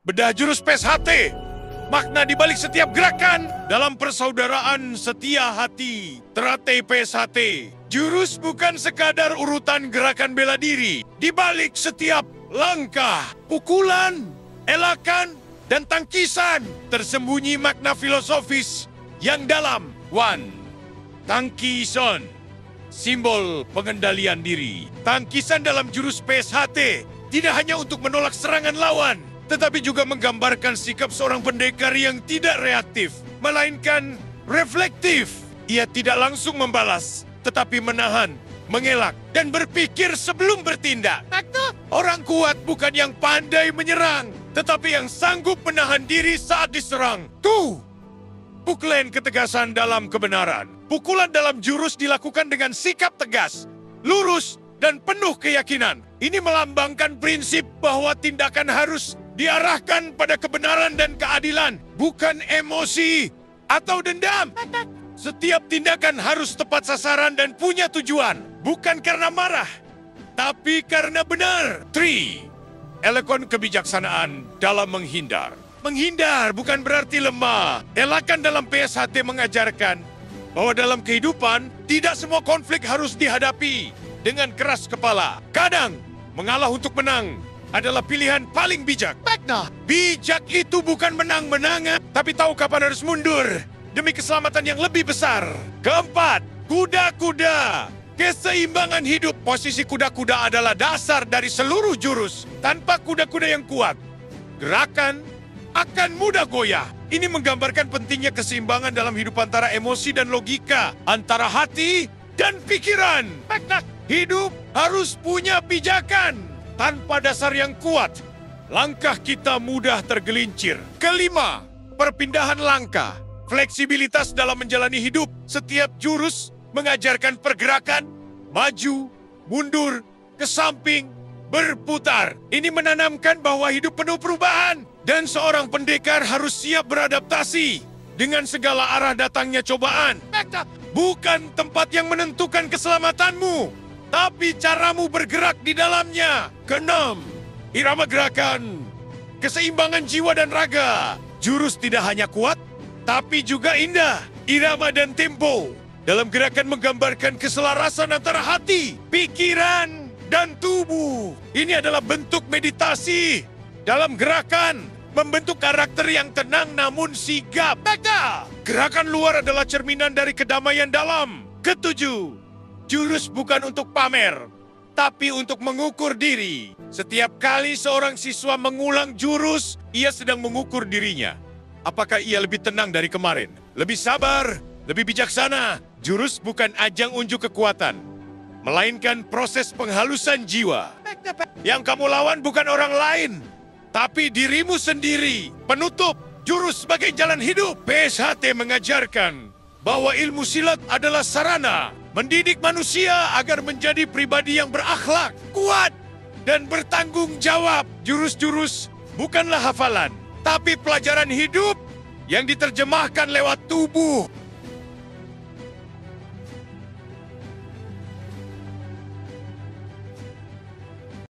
Bedah jurus PSHT. Makna di balik setiap gerakan dalam persaudaraan setia hati. Teratai PSHT. Jurus bukan sekadar urutan gerakan bela diri. Di balik setiap langkah, pukulan, elakan, dan tangkisan tersembunyi makna filosofis yang dalam. 1. Tangkisan. Simbol pengendalian diri. Tangkisan dalam jurus PSHT tidak hanya untuk menolak serangan lawan, tetapi juga menggambarkan sikap seorang pendekar yang tidak reaktif, melainkan reflektif. Ia tidak langsung membalas, tetapi menahan, mengelak, dan berpikir sebelum bertindak. Orang kuat bukan yang pandai menyerang, tetapi yang sanggup menahan diri saat diserang. Pukulan ketegasan dalam kebenaran. Pukulan dalam jurus dilakukan dengan sikap tegas, lurus, dan penuh keyakinan. Ini melambangkan prinsip bahwa tindakan harus diarahkan pada kebenaran dan keadilan, bukan emosi atau dendam. Setiap tindakan harus tepat sasaran dan punya tujuan, bukan karena marah, tapi karena benar. 3. Elekon kebijaksanaan dalam menghindar. Menghindar bukan berarti lemah. Elakan dalam PSHT mengajarkan bahwa dalam kehidupan tidak semua konflik harus dihadapi dengan keras kepala. Kadang mengalah untuk menang adalah pilihan paling bijak. Bijak itu bukan menang-menangan, tapi tahu kapan harus mundur demi keselamatan yang lebih besar. 4. Kuda-kuda. Keseimbangan hidup. Posisi kuda-kuda adalah dasar dari seluruh jurus. Tanpa kuda-kuda yang kuat, gerakan akan mudah goyah. Ini menggambarkan pentingnya keseimbangan dalam hidup antara emosi dan logika, antara hati dan pikiran. Hidup harus punya pijakan. Tanpa dasar yang kuat, langkah kita mudah tergelincir. 5. Perpindahan langkah. Fleksibilitas dalam menjalani hidup. Setiap jurus mengajarkan pergerakan, maju, mundur, ke samping, berputar. Ini menanamkan bahwa hidup penuh perubahan. Dan seorang pendekar harus siap beradaptasi dengan segala arah datangnya cobaan. Bukan tempat yang menentukan keselamatanmu, tapi caramu bergerak di dalamnya. 6. Irama gerakan. Keseimbangan jiwa dan raga. Jurus tidak hanya kuat, tapi juga indah. Irama dan tempo dalam gerakan menggambarkan keselarasan antara hati, pikiran, dan tubuh. Ini adalah bentuk meditasi dalam gerakan. Membentuk karakter yang tenang namun sigap. Gerakan luar adalah cerminan dari kedamaian dalam. 7. Jurus bukan untuk pamer, tapi untuk mengukur diri. Setiap kali seorang siswa mengulang jurus, ia sedang mengukur dirinya. Apakah ia lebih tenang dari kemarin? Lebih sabar? Lebih bijaksana? Jurus bukan ajang unjuk kekuatan, melainkan proses penghalusan jiwa. Yang kamu lawan bukan orang lain, tapi dirimu sendiri. Penutup, jurus sebagai jalan hidup. PSHT mengajarkan bahwa ilmu silat adalah sarana mendidik manusia agar menjadi pribadi yang berakhlak, kuat, dan bertanggung jawab. Jurus-jurus bukanlah hafalan, tapi pelajaran hidup yang diterjemahkan lewat tubuh,